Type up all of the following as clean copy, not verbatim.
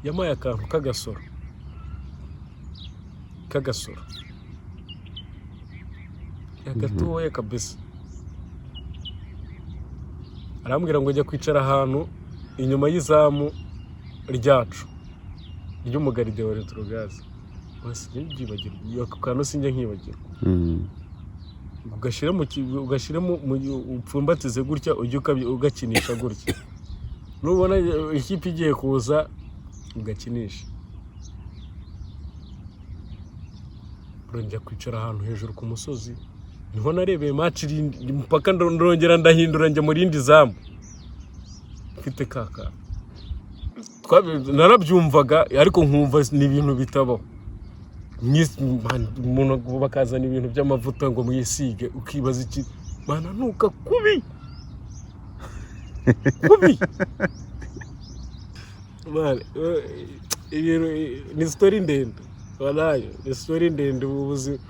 yamaye akantu k'agasoro yagatoye kabisa arambwira ngo njya kwicara ahantu inyuma y'izamu ryacu ry'umugaride wa Retrogaze bose byibagirwa ako kantu sinjye nkibagirwa ugashiremo upfumbatize gutya ujye ugakinisha gutya nubona ikipe igiye kuza ugakinisha njya kwicara ahantu hejuru ku musozi niho narebeye match mpaka ndongera ndahindura njye mu rindi zamu mfite kaka narabyumvaga ariko nkumva ni ibintu bitabaho umuntu bakazana ibintu by'amavuta ngo mwisiga ukibaza iki mana nuka kubi mane ni story ndende walayo ni story ndende ubuzi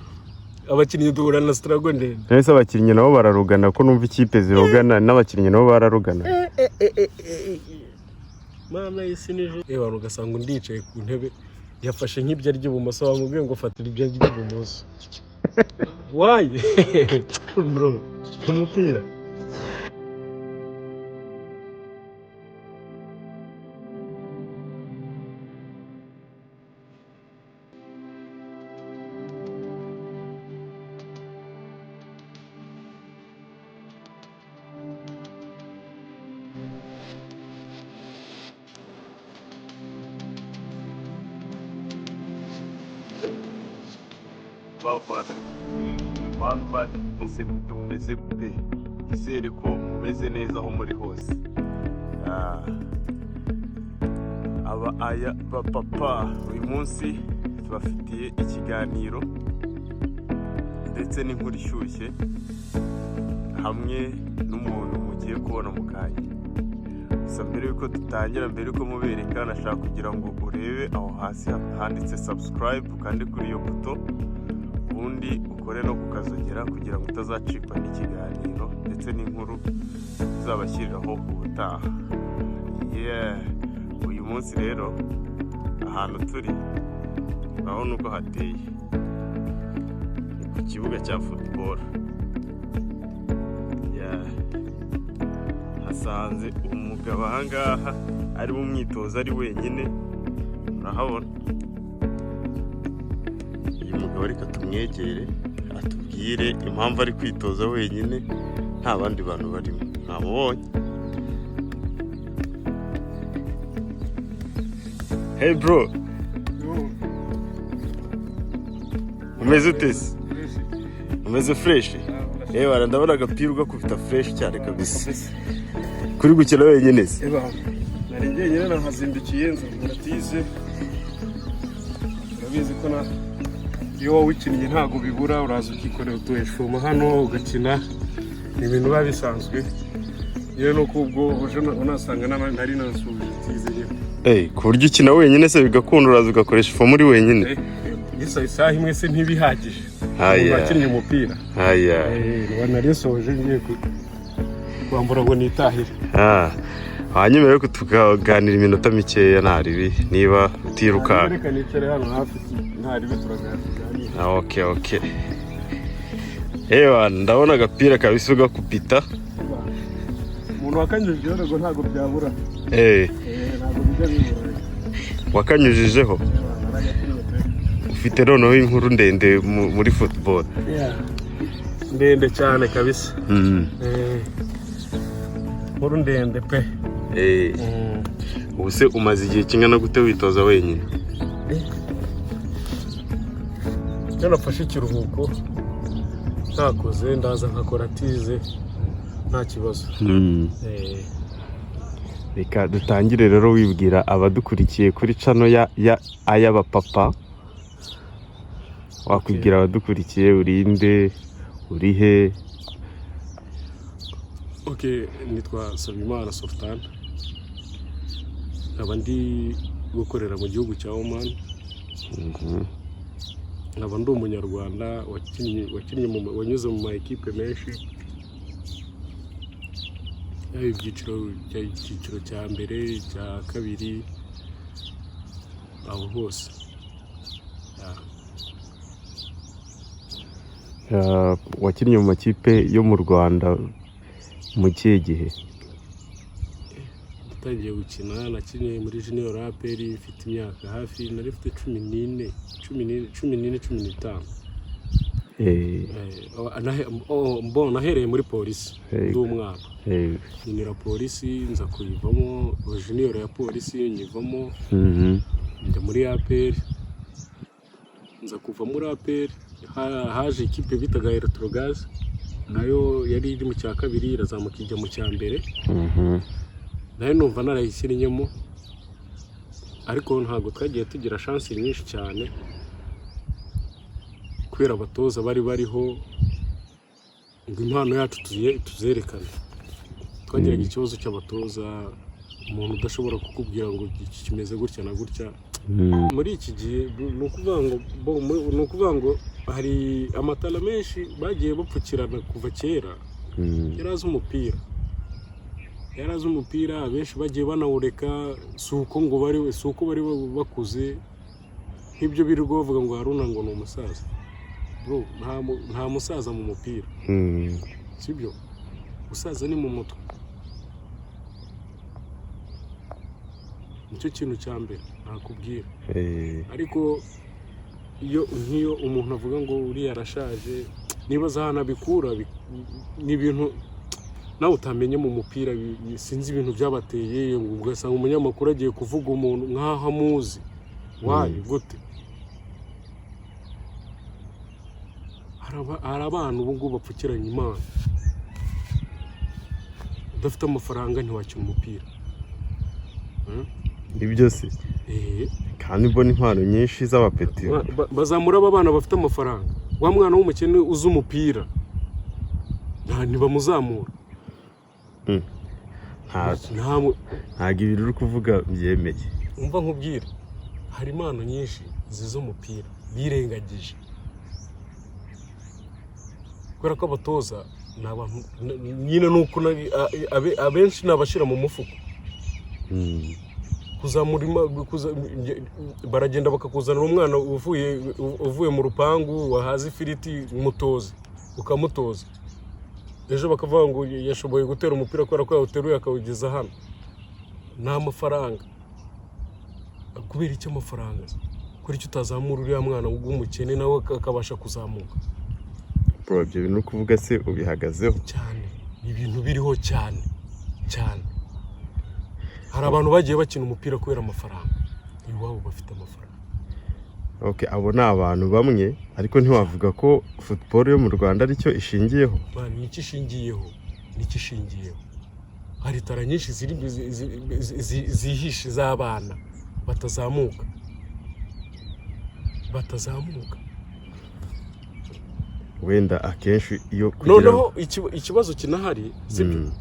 abakinnyi duhura na struggle ndende nese abakinnyi nabo bararugana ko numva ikipe zirogana n'abakinnyi nabo bararugana mama isi nijo abantu ugasanga undicaye ku ntebe yafashe nk'ibyo ry'ibumoso bamubwiye ngo fatira ibyo ry'ibumoso why bro umupira Bamba ese tumeze gute isere ko meze neza aho muri hose aba aya papa uyu munsi tubafitiye ikiganiro ndetse n'inkuru ishyushye hamwe n'umuntu mugiye kubona mu kanya gusa mbere yuko dutangira mbere yuko mubereka nashaka kugira ngo urebe aho hasi handitse subscribe ukande kuri iyo buto ubundi ukore no kukazogera kugira ngo utazacikwa n'ikiganiro ndetse n'inkuru uzabashyiriraho ubutaha uyu munsi rero ahantu turi urabona uko hateye ni ku kibuga cya football hasanze umugabo ahangaha ari mu mwitozo ari wenyine urahabona umugabo reka tumwegere atubwire impamvu ari kwitoza wenyine nta bandi bantu barimo ntamubonye. Hey bro, umeze ute se? Umeze fresh? Ewa ndabona agapira ugakubita fresh cyane kabisa. Kuri gukina wenyine se? Eba nari njyenyine nahazindukiye nzuratize urabizi ko na iyo wikinnye ntago bibura uraza ukikorera utuheshuma hano ugakina ni ibintu biba bisanzwe yewe no kubwo uje unasanga nari nasubije tize ku buryo ukina wenyine se bigakunda uraza ugakoresha ifomu uri wenyine isaha imwe se ntibihagije bakinnye umupira nari soje ngiye kwambura ngo nitahire hanyuma rero tukaganira iminota mikeya ntaribi niba utiruka reka nicare hano hafi ntaribi turaganira okay ewa ndabona agapira kabisa ugakubita umuntu wakanyujijeho rego ntago byabura ntago bijya bibura wakanyujijeho ufite noneho inkuru ndende muri football ndende cyane kabisa inkuru ndende pe ubuse umaze igihe kingana gute witoza wenyine? nafashe ikiruhuko ntakoze ndaza nkakora tize nta kibazo. Reka dutangire rero wibwira abadukurikiye kuri channel ya ay'abapapa wakwibwira abadukurikiye urinde urihe? nitwa Sabimana Sultan nkaba ndi gukorera mu gihugu cya Oman nkaba ndi umunyarwanda wanyuze mu ma equipe menshi icyiciro cya mbere cya kabiri aho hose. Wakinnye mu makipe yo mu Rwanda mu kihe gihe? Natangiye gukina nakinnye muri Junior APR mfite imyaka hafi nari mfite 15. Nahereye muri polisi ndi umwana, nyinira polisi nza kuyivamo, junior ya polisi nyivamo, njya muri APR, nza kuva muri APR haje ikipe bitaga Electrogaz, nayo yari iri mu cya kabiri irazamuka ijya mu cya mbere, nayo numva narayishyirinyemo, ariko ntabwo twagiye tugira chance nyinshi cyane kubera abatoza bari bariho ngo impano yacu tuzerekane. Twagiraga ikibazo cy'abatoza, umuntu udashobora kukubwira ngo kimeze gutya na gutya. Muri iki gihe ni ukuvuga ngo hari amatara menshi bagiye bapfukirana kuva kera, yarazi umupira abenshi bagiye banawureka, si uko bari bakuze nk'ibyo birirwa bavuga ngo Haruna ngo ni umusaza. Bro, nta musaza mu mupira, sibyo? Musaza ni mu mutwe. Nicyo kintu cya mbere nakubwira. Ariko iyo umuntu avuga ngo uriya arashaje, niba zahanabikura ni ibintu nawe utamenye mu mupira, sinzi ibintu byabateye, ugasanga umunyamakuru agiye kuvuga umuntu nkaho amuzi. Wayi gute? Hari abantu ubu ngubu bapfukiranye Imana, udafite amafaranga ntiwakina umupira. Ibyo se kandi mbona impano nyinshi z'abapeti bazamura aba bana bafite amafaranga. Wa mwana w'umukene uzi umupira ntibamuzamura. Ntabwo ibintu uri kuvuga byemeye. Umva nkubwire, hari impano nyinshi zizo umupira birengagije kubera ko abatoza ni abantu nyine, nuko abenshi nabashira mu mufuko. Baragenda bakakuzanira umwana uvuye mu rupangu wahaze ifiriti, umutoza ukamutoza, ejo bakavuga ngo yashoboye gutera umupira kubera ko yawuteruye akawugeza hano. Nta mafaranga. Kubera icyo amafaranga? Kuri icyo utazamura uriya mwana w'umukene nawe akabasha kuzamuka. Bro, ibyo bintu kuvuga se ubihagazeho cyane? Ibintu biriho cyane. Hari abantu bagiye bakina umupira kubera amafaranga, iwabo bafite amafaranga. Okay, abo ni abantu bamwe, ariko ntiwavuga ko football yo mu Rwanda aricyo ishingiyeho. Ni iki ishingiyeho? Hari tara nyinshi zihishe z'abana batazamuka. Wenda akenshi iyo noneho ikibazo kinahari, sibyo?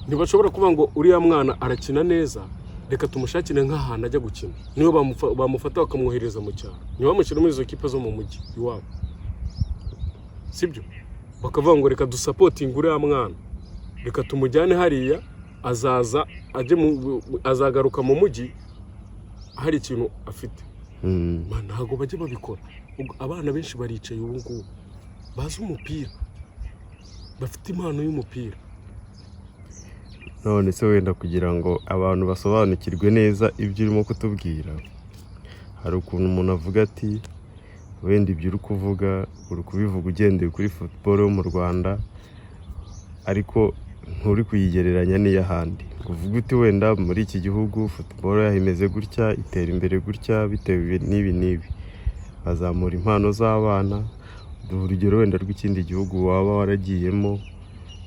Ntibashobora kuvuga ngo uriya mwana arakina neza, reka tumushakire nk'ahantu ajya gukina. Niyo bamufata bakamwohereza mu cyaro, niyo bamushyira muri izo kipe zo mu mujyi iwabo, sibyo? Bakavuga ngo reka dusapotinge uriya mwana, reka tumujyane hariya, azagaruka mu mujyi hari ikintu afite. Ntabwo bajya babikora. Abana benshi baricaye ubu ngubu bazi umupira, bafite impano y'umupira. None se wenda kugira ngo abantu basobanukirwe neza ibyo urimo kutubwira, hari ukuntu umuntu avuga ati wenda ibyo uri kuvuga uri kubivuga ugendeye kuri football yo mu Rwanda, ariko nturi kuyigereranya n'iy'ahandi. Uvuga uti wenda muri iki gihugu football yahimeze gutya, itera imbere gutya bitewe n'ibi, bazamura impano z'abana. Duha urugero wenda rw'ikindi gihugu waba waragiyemo,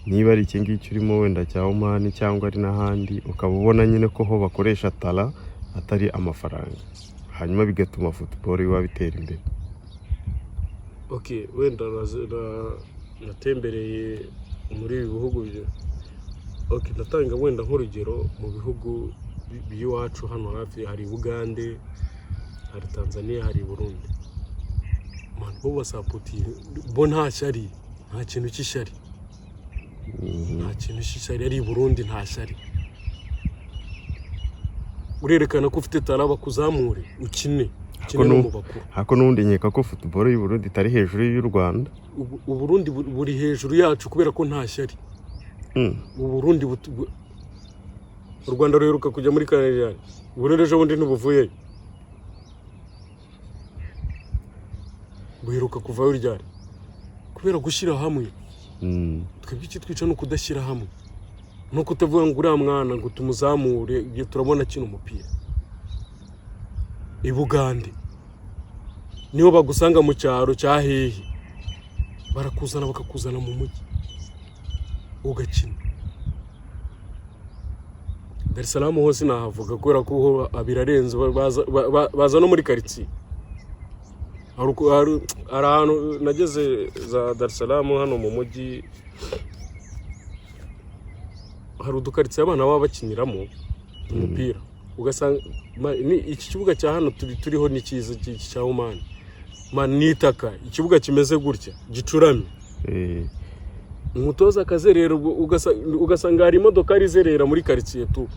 niba ari iki ngiki urimo wenda cya Oman cyangwa ari n'ahandi, ukaba ubona nyine ko ho bakoresha tara atari amafaranga, hanyuma bigatuma football iwa bitera imbere. Okay, wenda natembereye muri ibi bihugu byo. Okay, natanga wenda nk'urugero mu bihugu by'iwacu hano hafi, hari Uganda, hari Tanzania, hari Burundi. Man, bo basapotiye, bo nta shyari, nta kintu cy'ishyari. Nta kintu cy'ishyari ari i Burundi, nta shyari. urerekana ko ufite talaba kuzamure ukine no mu bakuru. Hako n'undi nkeka ko football y'u Burundi itari hejuru y'u Rwanda. U Burundi buri hejuru yacu kubera ko nta shyari. U Burundi u Rwanda ruheruka kujya muri Canada. Uburundi ejo bundi ntubuvuye. Buheruka kuvayo ryari. Kubera gushyira hamwe. Twebwe iki twica no kudashyira hamwe. No kutavuga ngo uriya mwana ngo tumuzamure igihe turabona kino umupira. I Bugande niho bagusanga mu cyaro cyahehe barakuzana bakakuzana mu mujyi ugakina. Dar es Salaam hose nahavuga kubera ko abirarenze baza no muri quartier. Ahantu nageze za Dar es Salaam hano mu mujyi hari udukaritiye abana baba bakiniramo umupira. Ugasanga iki kibuga cya hano turiho ni cyiza cya Omani. Nitaka ikibuga kimeze gutya gicuramye. Umutoza akazerera ugasanga hari imodoka rizerera muri quartier tu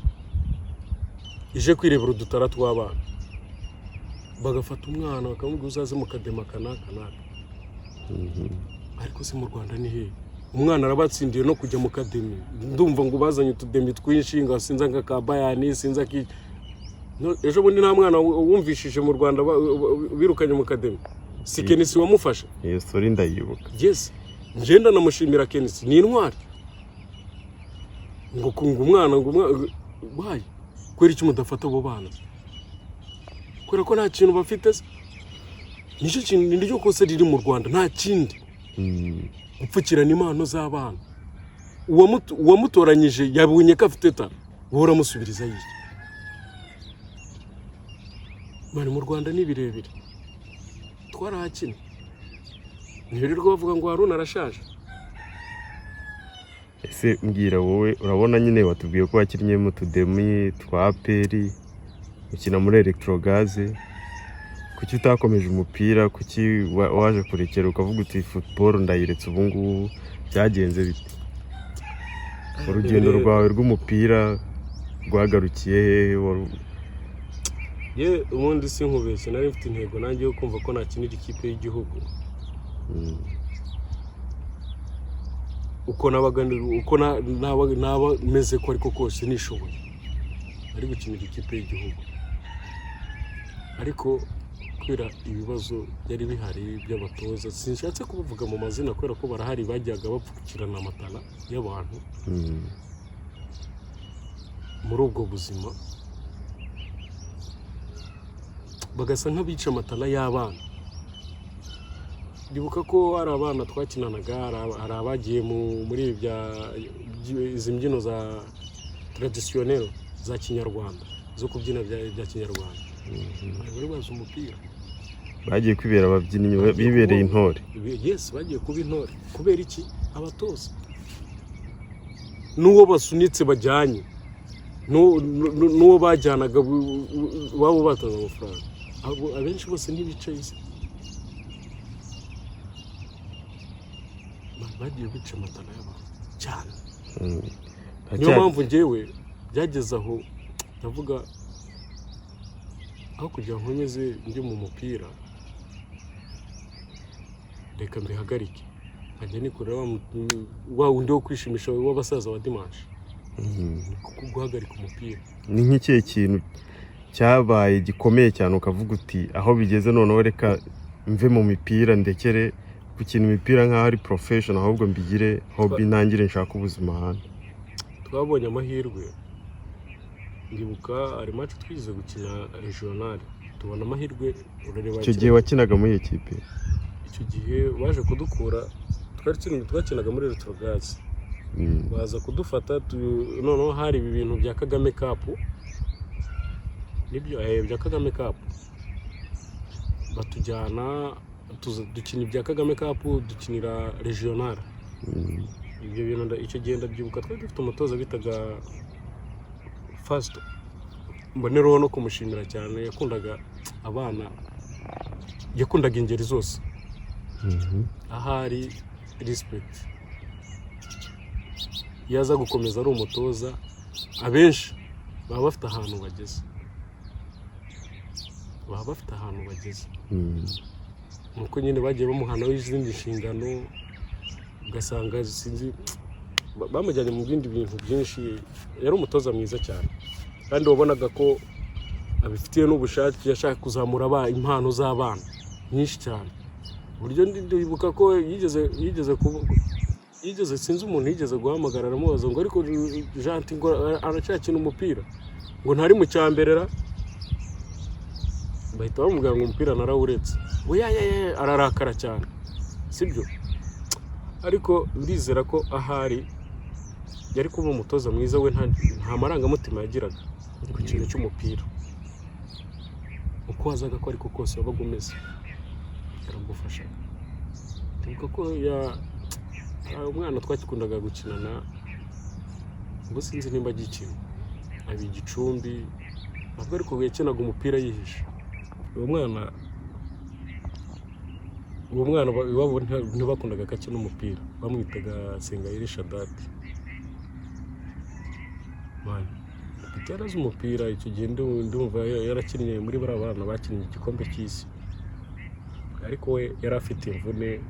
ije kwirebera udutara tw'abana. Bagafata umwana bakamubwira uzaze mu kadema kanaka. Ariko se mu Rwanda ni he? Umwana arabatsindiye no kujya mu kademi. Ndumva ngo bazanye utudemi twinshi ngo sinza nka ka Bayani sinza ki ejo bundi nta mwana wumvishije mu Rwanda birukanye mu kademi. Si Kenisi wamufasha. Yes, sorry ndayibuka. Yes. Ngenda namushimira Kenisi ni intwari. Ngo umwana bayi kwera iki mudafata abo bana. Kwera ko nta kintu bafite se. Nicyo kintu niryo kose riri mu Rwanda nta kindi. Gupfukirana impano z'abana. Uwamutoranyije yabunye ko afite ta bora musubiriza yiki. Mani mu Rwanda ni birebire. Twarahakina. Ntibirirwa bavuga ngo Haruna arashaje. Ese mbwira wowe urabona nyine watubwiye ko wakinnye mu tudemi twa APR ukina muri Electrogaze. Kuki utakomeje umupira? Kuki waje kurekera ukavuga uti football ndayiretse ubu ngubu? Byagenze bite? Urugendo rwawe rw'umupira rwagarukiye hehe? Ye ubundi sinkubeshye nari mfite intego nanjye yo kumva ko nakinira ikipe y'igihugu. Uko naba meze ko ariko kose nishoboye ari gukinira ikipe y'igihugu. Ariko kwera ibibazo byari bihari by'abatoza sinshatse kubivuga mu mazina kwera ko barahari bajyaga bapfukirana amatala y'abantu muri ubwo buzima bagasa nk'abica amatala y'abana. Ndibuka ko hari abana twakinanaga hari abagiye muri izi mbyino za traditionnel za Kinyarwanda zo kubyina bya Kinyarwanda. Bari bazi umupira. Bagiye kwibera ababyinnyi bibereye intore. Yes, bagiye kuba intore. Kubera iki? Abatoza. Nuwo basunitse bajyanye. Nuwo bajyanaga babo bataza amafaranga. Abenshi bose ntibicaye se. Bagiye bica amatala y'abantu cyane. Niyo mpamvu njyewe byageze aho ndavuga aho kugira ngo nkomeze ndi mu mupira reka mbihagarike nkajya nikorera wa wundi wo kwishimisha w'abasaza wa Dimanche. Kuko guhagarika umupira ni nk'ikihe kintu cyabaye gikomeye cyane ukavuga uti aho bigeze noneho reka mve mu mipira ndekere gukina imipira nk'aho ari profession ahubwo mbigire hobby nangire nshaka ubuzima hano? Twabonye amahirwe. Ndibuka ari match twize gukina regional tubona amahirwe urareba. Icyo gihe wakinaga muri equipe? Icyo gihe baje kudukura twakinaga muri Electrogaze. Baza kudufata noneho hari ibintu bya Kagame Cup. Nibyo bya Kagame Cup. Batujyana dukina ibya Kagame Cup dukinira regional. Ibyo bintu icyo gihe ndabyibuka twari dufite umutoza bitaga Fast. Mbonero no kumushimira cyane yakundaga abana yakundaga ingeri zose. Ahari respect. Yaza gukomeza ari umutoza abenshi baba bafite ahantu bageze. baba bafite ahantu bageze nuko nyine bagiye bamuhanaho izindi nshingano ugasanga sinzi bamujyanye mu bindi bintu byinshi. Yari umutoza mwiza cyane kandi wabonaga ko abifitiye n'ubushake, yashaka kuzamura impano z'abana nyinshi cyane. Uburyo ndibuka ko yigeze sinzi umuntu yigeze guhamagara aramubaza ngo ariko Janti ngo aracyakina umupira ngo ntari mu cyamberera, bahita bamubwira ngo umupira narawuretse. Ararakara cyane sibyo, ariko ndizera ko ahari yari kuba umutoza mwiza. We nta marangamutima yagiraga ku kintu cy'umupira, uko wazaga ko ariko kose wabaga umeze yaramufasha. Ndibuka ko umwana twakikundaga gukinana, ngo sinzi nimba agikina abi Gicumbi, ntabwo ariko yakinaga umupira yihishe. Uwo mwana iwabo ntibakundaga ko akina umupira, bamwitaga Sengayire Shadati. Yarazi umupira icyo gihe, ndumva yarakinnye muri bariya bana bakinnye igikombe cy'isi, ariko we yari afite imvune.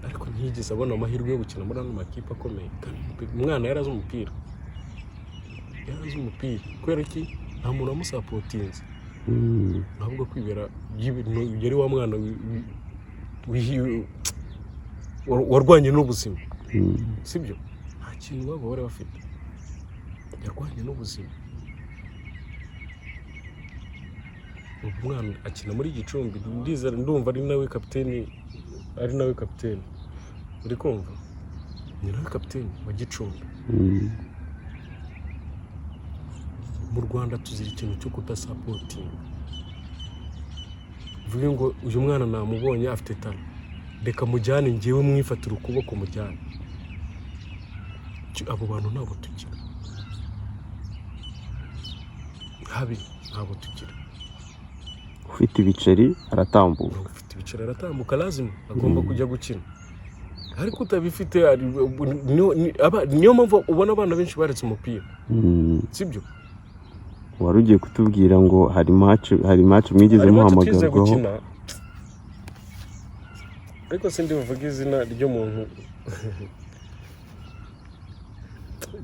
Ariko ntiyigeze abona amahirwe yo gukina muri ano makipe akomeye. Umwana yarazi umupira, kubera iki nta muntu wamusapotinze. Ntabwo kwibera yari wa mwana warwanye n'ubuzima, sibyo? Nta kintu baba bari bafite, yarwanye n'ubuzima. Umwana akina muri Gicumbi, ndumva ari nawe kapiteni, uri kumva? Ni nawe kapiteni wa Gicumbi. Mu Rwanda tuzira ikintu cyo kudasapotinga. Vuga ngo uyu mwana namubonye afite talent, reka mujyane ngewe mwifatira ukuboko mujyane. Abo bantu ntabwo tugira, ntabwo tugira. Ufite ibiceri aratambuka, lazima agomba kujya gukina. Ariko utabifite niyo mpamvu ubona abana benshi baretse umupira, sibyo? Wari ugiye kutubwira ngo hari match mwigeze muhamagarwaho, ariko sindi buvuga izina ry'umuntu.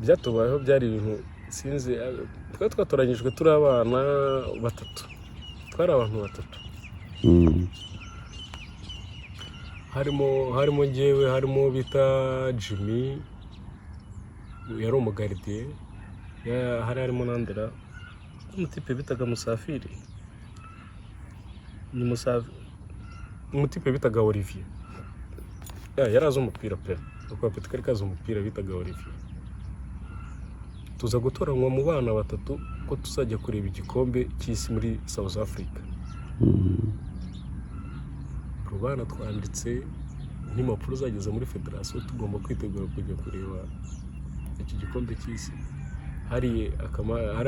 Byatubayeho, byari ibintu sinzi. Twatoranyijwe turi abana batatu, abantu batatu. harimo njyewe, harimo bita Jimmy, yari umugardiye, harimo Nandera, umutipe bitaga Musafiri, umutipe bitaga Olivier. Yari azi umupira pe, kuko Petr kazi umupira bitaga Olivier. Tuza gutoranywa mu bana batatu ko tuzajya kureba igikombe cy'isi muri South Africa. Rubana twanditse n'impapuro zageze muri federasiyo, tugomba kwitegura kujya kureba iki gikombe cy'isi. Hari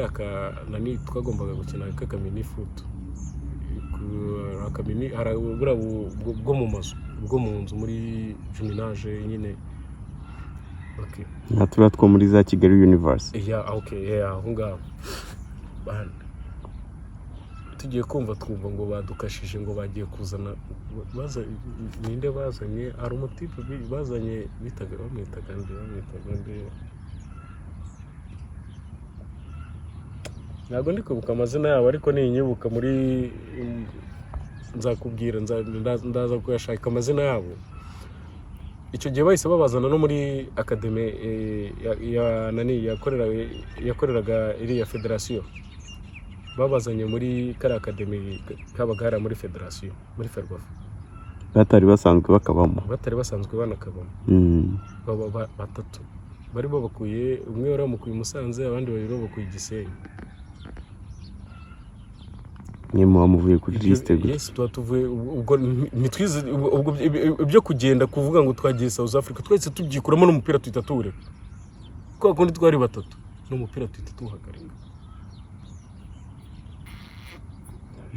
akanani twagombaga gukina kakamini foot, akamini harabura bwo mu mazu, bwo mu nzu muri Juminage nyine. Okay. Natura two muri za Kigali Universe. Aho ngaho. Tugiye kumva ngo badukashije ngo bagiye kuzana ninde bazanye, ari umutipe bazanye bamwitaga nde. Ntabwo ndi kwibuka amazina yabo, ariko ninyibuka muri nzakubwira, ndaza kuyashaka amazina yabo. Icyo gihe bahise babazana no muri akademi yakoreraga iriya federasiyo, babazanye muri kari akademi kabaga muri federasiyo, muri Ferwafa. Batari basanzwe banakabamo. Batatu bari babakuye, umwe wari bamukuye Musanze, abandi babiri babakuye Gisenyi. Nyuma wamuvuye kuri liste gute? Yes, tuvuye ubwo nitwize ubwo ibyo kugenda kuvuga ngo twagiye South Africa, twese tubyikuramo n'umupira twita tuwureka. Kwa kundi twari batatu n'umupira twita tuhagarika.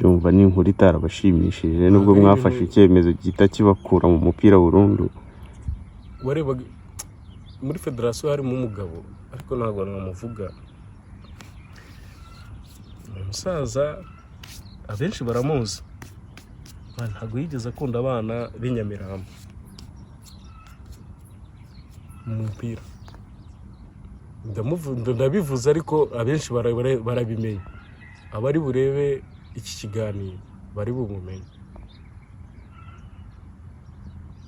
Yumva ni inkuru itarabashimishije nubwo mwafashe icyemezo gita kibakura mu mupira burundu. Warebaga muri federasiyo harimo umugabo, ariko ntabwo namuvuga. umusaza abenshi baramuzi, ntabwo yigeze akunda abana b'inyamirambo mu mupira. Ndabivuze ariko abenshi barabimenya, abari burebe iki kiganiro bari bumumenye.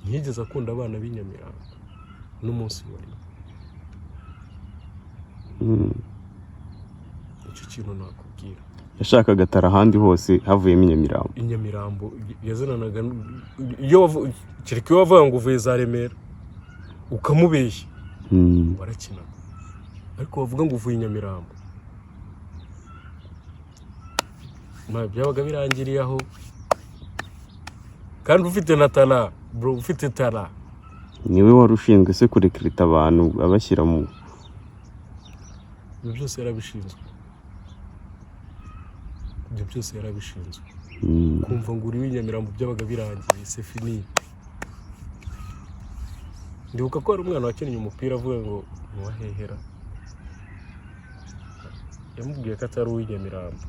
Ntiyigeze akunda abana b'inyamirambo n'umunsi wari. Icyo kintu nakubwira. Yashakaga atara ahandi hose havuyemo Inyamirambo. Inyamirambo yazananaga iyo kireke wavuga ngo uvuye za Remera ukamubeshya barakina, ariko bavuga ngo uvuye Inyamirambo byabaga birangiriye aho. Kandi ufite na tara bro, ufite tara. Niwe wari ushinzwe se kurekrita abantu abashyira mu ibyo byose yarabishinzwe. Ibyo byose yarabishinzwe. Kumva ngo uri w'Inyamirambo byabaga birangiye, c'est fini. Ndibuka ko hari umwana wakinnye umupira avuga ngo wahehera, yamubwiye ko atari uw'Inyamirambo,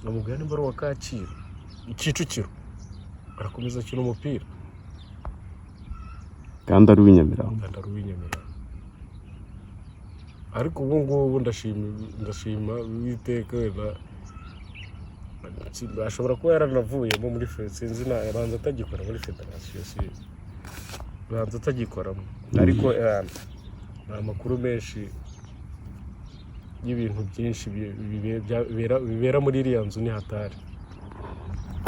amubwira nimba ari uwa Kacyiru, Kicukiro, arakomeza akina umupira kandi ari uw'Inyamirambo. Ariko ubu ngubu ndashima Uwiteka ashobora kuba yaranavuyemo muri sinzi abanza atagikora muri federasiyo, abanza atagikoramo, ariko ni amakuru menshi y'ibintu byinshi bibera muri iriya nzu ni hatari.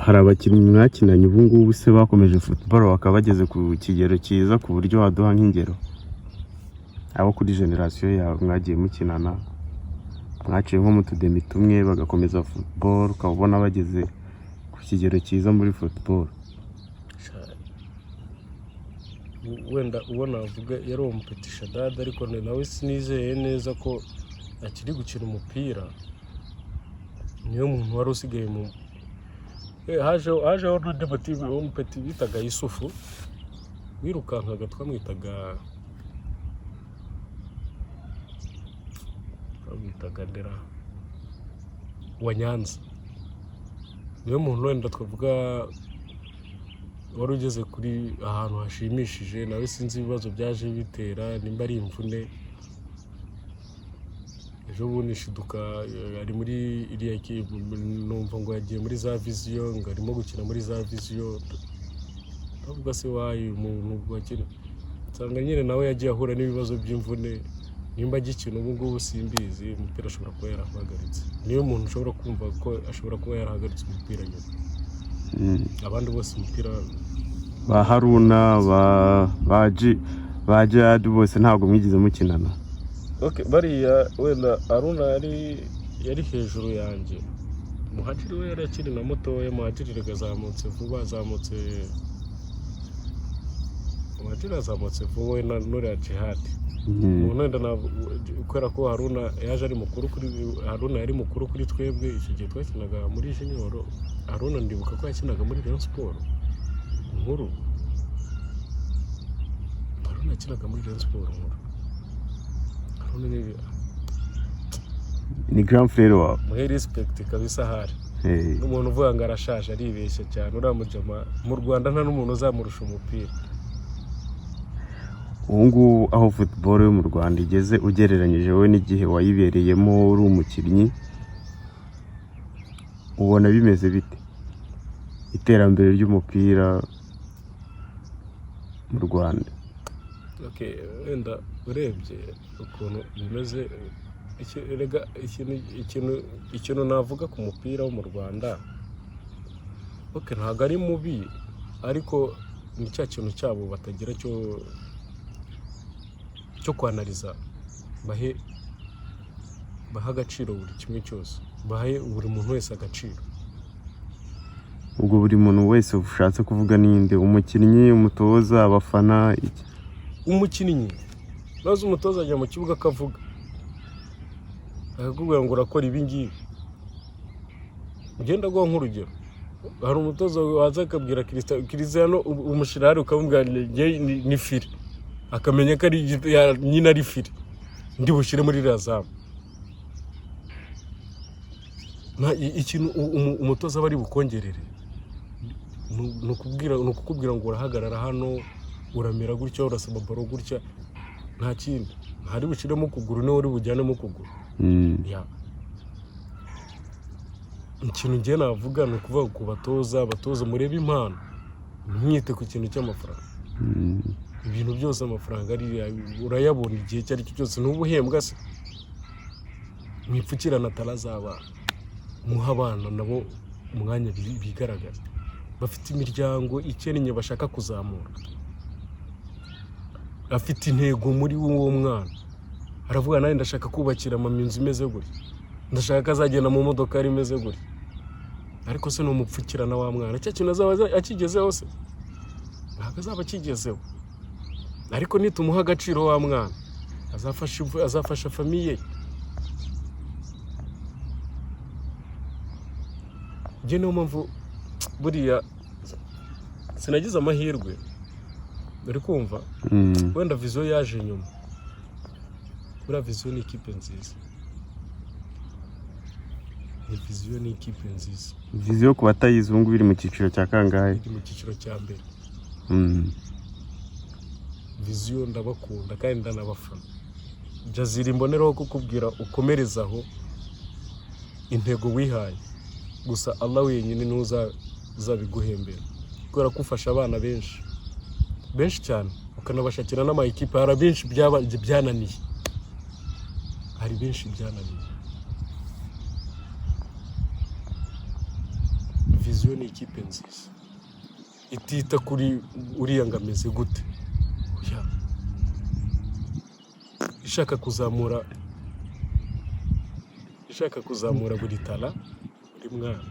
Hari abakinnyi mwakinanye ubu ngubu se bakomeje football bakaba bageze ku kigero cyiza ku buryo waduha nk'ingero abo kuri generasiyo yawe mwagiye mukinana, mwaciye nko mu tudemi tumwe bagakomeza football ukabona bageze ku kigero cyiza muri football? Wenda ubona avuga yari umupeti Shadada, ariko nawe sinizeye neza ko akiri gukina umupira. Niyo muntu wari usigaye mu hajeho n'undi mupeti bitaga Yusufu wirukankaga, twamwitaga Ndera wa Nyanza. Niyo muntu wenda twavuga wari ugeze kuri ahantu hashimishije. Nawe sinzi ibibazo byaje bitera, nimba ari imvune. Ejo bundi shiduka ari muri iriya numva ngo yagiye muri za Vision, ngo arimo gukina muri za Vision. Ndavuga se wayi umuntu wakina, nsanga nyine nawe yagiye ahura n'ibibazo by'imvune. Nimba agikina ubu ngubu simbizi, umupira ashobora kuba yarahagaritse. Niyo muntu ushobora kumva ko ashobora kuba yarahagaritse umupira nyuma. Abandi bose umupira ba Haruna ba Jihad bose ntabwo mwigize mukinana. Okay, bariya wenda Haruna yari hejuru yanjye. Muhajiri we yari akiri na mutoya, Muhajiri yazamutse vuba, Muhajiri azamutse vuba we na Nura Jihad. Wenda kubera ko Haruna yaje ari mukuru Haruna yari mukuru kuri twebwe. Icyo gihe twakinaga muri junior. Haruna ndibuka ko yakinaga muri Rayon Sport nkuru. Haruna yakinaga muri Rayon Sport nkuru. Haruna ni grand frère wawe. Muhe respect kabisa hari. N'umuntu uvuga ngo arashaje aribeshya cyane. Uramujama mu Rwanda nta n'umuntu uzamurusha umupira. Ubu ngubu aho football yo mu Rwanda igeze ugereranyije wowe n'igihe wayibereyemo uri umukinnyi, ubona bimeze bite iterambere ry'umupira mu Rwanda? Okay, wenda urebye ukuntu bimeze, ikintu navuga ku mupira wo mu Rwanda, okay, ntabwo ari mubi, ariko ni cya kintu cyabo batagira cyo kwanariza. Bahe agaciro buri kimwe cyose, bahe buri muntu wese agaciro. Ubwo buri muntu wese ushatse kuvuga ninde? Umukinnyi, umutoza, abafana, iki? Umukinnyi nazo umutoza ajya mu kibuga akavuga, akakubwira ngo urakora ibi ngibi. Ugenda guha nk'urugero, hari umutoza waza akabwira Cristiano umushirari, ukamubwira ni fire, akamenya ko ari nyine ari fire, ndi bushyire muri razamu. ikintu umutoza aba ari bukongerere ni ukukubwira ngo urahagarara hano uramera gutya urasaba baro gutya nta kindi ntari bushiremo ukuguru niwe uri bujyanemo ukuguru ikintu ngiye navuga ni ukuvuga ku batoza murebe impano ntimwite ku kintu cy'amafaranga ibintu byose amafaranga ari urayabona igihe icyo ari cyo cyose n'ubuhembwa se mwipfukirana atarazabana muha abana nabo umwanya bigaragaza bafite imiryango ikennye bashaka kuzamura afite intego muri uwo mwana aravuga nawe ndashaka kubakira inzu imeze gutya ndashaka ko azagenda mu modoka ari imeze gutya ariko se n'umupfukirana wa mwana cya kintu azaba akigezeho se ntabwo azaba akigezeho ariko nitumuha agaciro wa mwana azafasha famiye njye niyo mpamvu buriya sinagize amahirwe uri kumva wenda viziyo yaje nyuma buriya viziyo ni ikipe nziza viziyo ni ikipe nziza viziyo ku batayizi ubu ngubu iri mu cyiciro cya kangahe iri mu cyiciro cya mbere viziyo ndabakunda kandi ndanabafana Jazira imboneraho kukubwira ukomerezaho intego wihaye gusa Allah wenyine niwe uzabiguhembera kubera ko ufasha abana benshi cyane ukanabashakira n'ama equipe hari benshi byananiye hari benshi byananiye viziyo ni ikipe nziza itita kuri uriya ngameze gute ishaka kuzamura buri tala buri mwana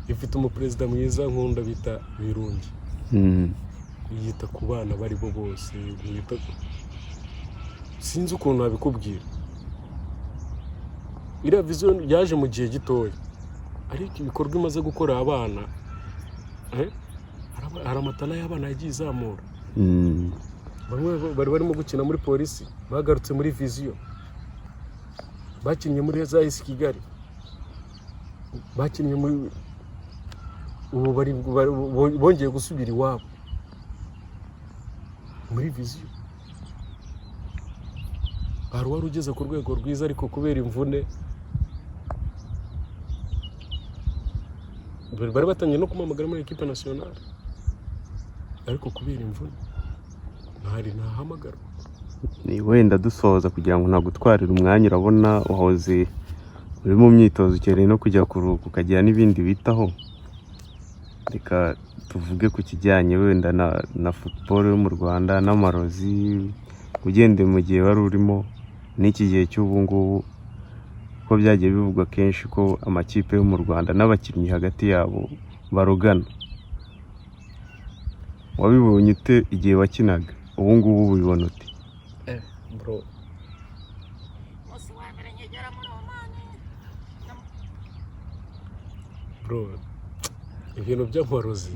ifite umuperezida mwiza nkunda bita Birungi yita ku bana bari bo bose sinzi ukuntu nabikubwira iriya viziyo yaje mu gihe gitoya ariko ibikorwa imaze gukora abana hari amatala y'abana yagiye izamura bamwe bari barimo gukina muri polisi bagarutse muri viziyo bakinnye muri za AS Kigali bakinnye muri ubu bongeye gusubira iwabo muri viziyo hari wari ugeze ku rwego rwiza ariko kubera imvune bari batangiye no kumamagara muri equipe nationale ariko kubera imvune ntahamagara ni wenda dusoza kugira ngo ntagutwarire umwanya urabona uhoze uri mu myitozo ukeneye no kujya kuruhuka ukagira n'ibindi bitaho reka tuvuge ku kijyanye wenda na football yo mu Rwanda n'amarozi ugende mu gihe wari urimo n'iki gihe cy'ubu ngubu ko byagiye bivugwa kenshi ko amakipe yo mu Rwanda n'abakinnyi hagati yabo barugana wabibonye ute igihe wakinaga ubu ngubu ubibona ute bro ibintu by'amarozi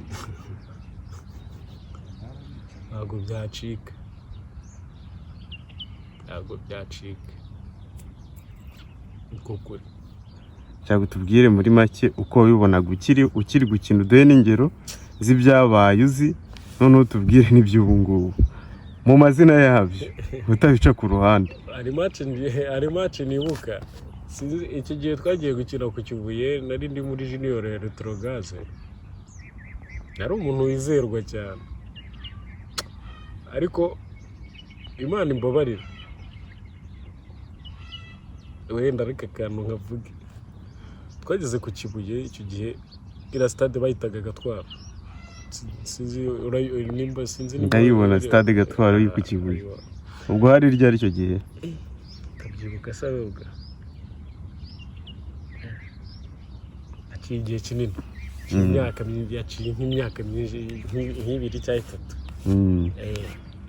ntabwo byacika ukuri cyangwa tubwire muri make uko wabibonaga ukiri gukina uduhe n'ingero z'ibyabaye uzi noneho tubwire n'iby'ubu ngubu mu mazina yabyo utabica ku ruhande hari match nibuka icyo gihe twagiye gukina ku Kibuye nari ndi muri junior ya Retrogaze nari umuntu wizerwa cyane ariko Imana imbabarira wenda ariko akantu nkavuge twageze ku Kibuye icyo gihe ira stade bayitaga Gatwaro sinzi ndayibona stade Gatwaro iri ku Kibuye ubwo hari ryari icyo gihe kabyibuka sabebwa igihe kinini nk'imyaka myinshi nk'ibiri cyangwa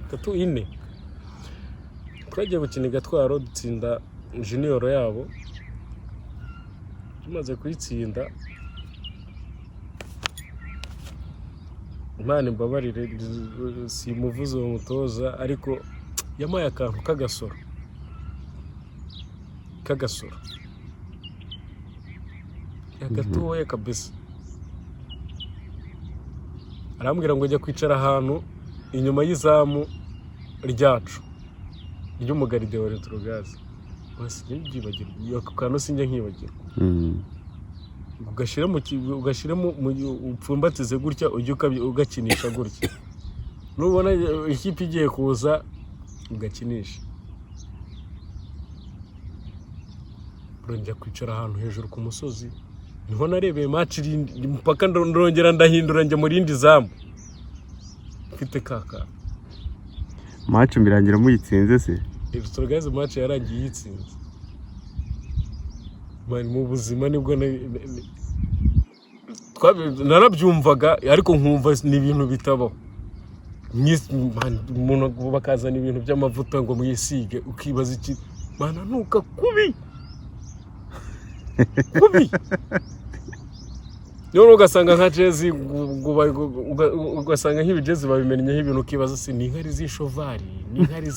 itatu ine twagiye gukina Gatwaro dutsinda junior yabo tumaze kuyitsinda Imana imbabarire simuvuze uwo mutoza ariko yamaye akantu k'agasoro k'agasoro gatoya kabisa, arambwira ngo njya kwicara ahantu inyuma y'izamu ryacu ry'umugaride wa Retrogaze. Basi byibagirwa ako kantu sinjye nkibagirwa. Ugashiremo upfumbatize gutya ujye ugakinisha gutya, nubona ikipe igiye kuza ugakinisha. Njya kwicara ahantu hejuru ku musozi, niho narebeye match mpaka ndongera ndahindura njya mu rindi zamu mfite kaka. Match mirangira muyitsinze se? Retrogaze match yarangiye yitsinze. Mu buzima nibwo narabyumvaga ariko nkumva ni ibintu bitabaho. Umuntu bakazana ibintu by'amavuta ngo muyisige ukibaza iki mana nuka kubi none ugasanga nka jezi ugasanga nk'ibijezi babimenyeho ibintu ukibaza se ni inkari z'ishovari, ni inkari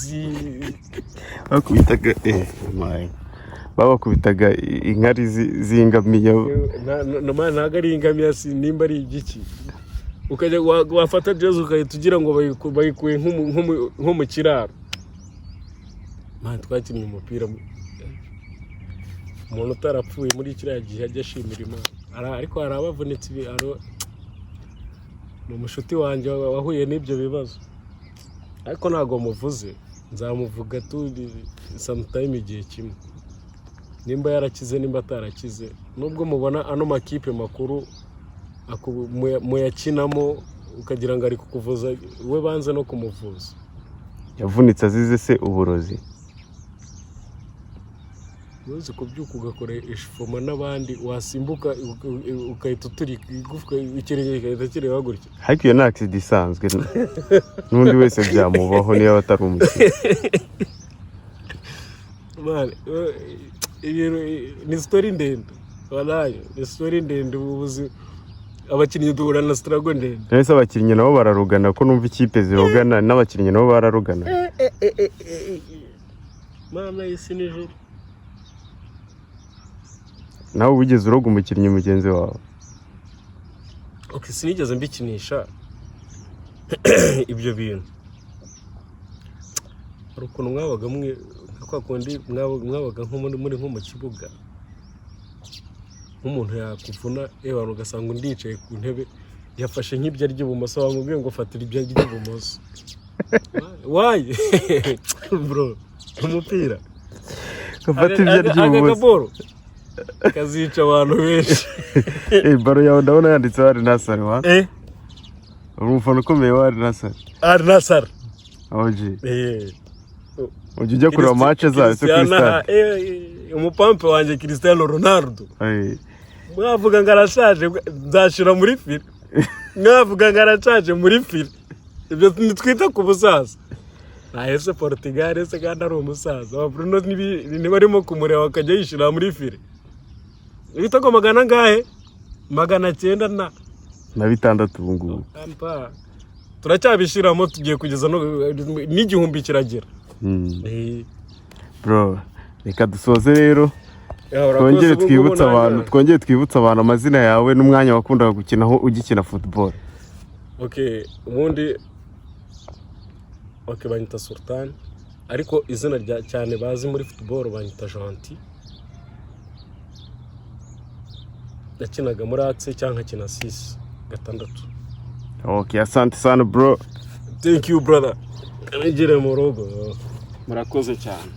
bakubitaga babakubitaga inkari z'ingamiya. ntabwo ari ingamiya, nimba ari igiki ukajya wafata jezi ukahita ugira ngo bayikuye nko mu kiraro. Twakinnye umupira, umuntu utarapfuye muri kiriya gihe ajya ashimira Imana, ariko hari abavunitse ni umushuti wanjye wahuye n'ibyo bibazo, ariko ntabwo muvuze, nzamuvuga sometime igihe kimwe, nimba yarakize nimba atarakize. Nubwo mubona ano makipe makuru muyakinamo ukagira ngo ari kukuvuza, we banze no kumuvuza. Yavunitse azize se uburozi? Uzi kubyuka ugakora ishifoma n'abandi, wasimbuka ukahita uturika igufwa ikirenge kigahita kireba gutya. Ariko iyo ni accident isanzwe, n'undi wese byamubaho niyo atari umukino. Ni story ndende, walayo ni story ndende. Ubuzi abakinnyi duhura na struggle ndende. Nese abakinnyi nabo bararugana, ko numva ikipe zirogana n'abakinnyi nabo bararugana. Mana isi nijoro. Nawe wigeze uroga umukinnyi mugenzi wawe? Sinigeze mbikinisha ibyo bintu. Hari ukuntu mwabaga kwa kundi mwabaga nko mu kibuga, nk'umuntu yakuvuna abantu ugasanga undi yicaye ku ntebe yafashe nk'ibyo ry'ibumoso, bamubwiye ngo fatira ibyo ry'ibumoso. Why bro, umupira gafata ibyo ry'ibumoso kazica abantu benshi. Baro yawe ndabona yanditse Al Nassr wa? Umufana ukomeye wa Al Nassr. Al Nassr. Oje. Ujya kureba match zayo se Cristiano. Umupampe wanjye Cristiano Ronaldo. Mwavuga ngo arashaje, nzashira muri fili. Mwavuga ngo arashaje muri fili. Ibyo nitwita ku busaza. Nahese Portugal se kandi ari umusaza. Bruno ni barimo kumureba akajya yishira muri fili. Ibitego magana ngahe? 900 na 6 ubungubu. Turacyabishiramo tugiye kugeza n'igihumbi kiragera. Bro, reka dusoze rero. Twongere twibutsa abantu amazina yawe n'umwanya wakundaga gukinaho ugikina football. Ubundi banyita Sultan, ariko izina rya cyane bazi muri football banyita Gentil. Nakinaga muri Axe cyangwa kina 6-6. Asante sana bro. Thank you brother. Kanigire mu rugo. Murakoze cyane.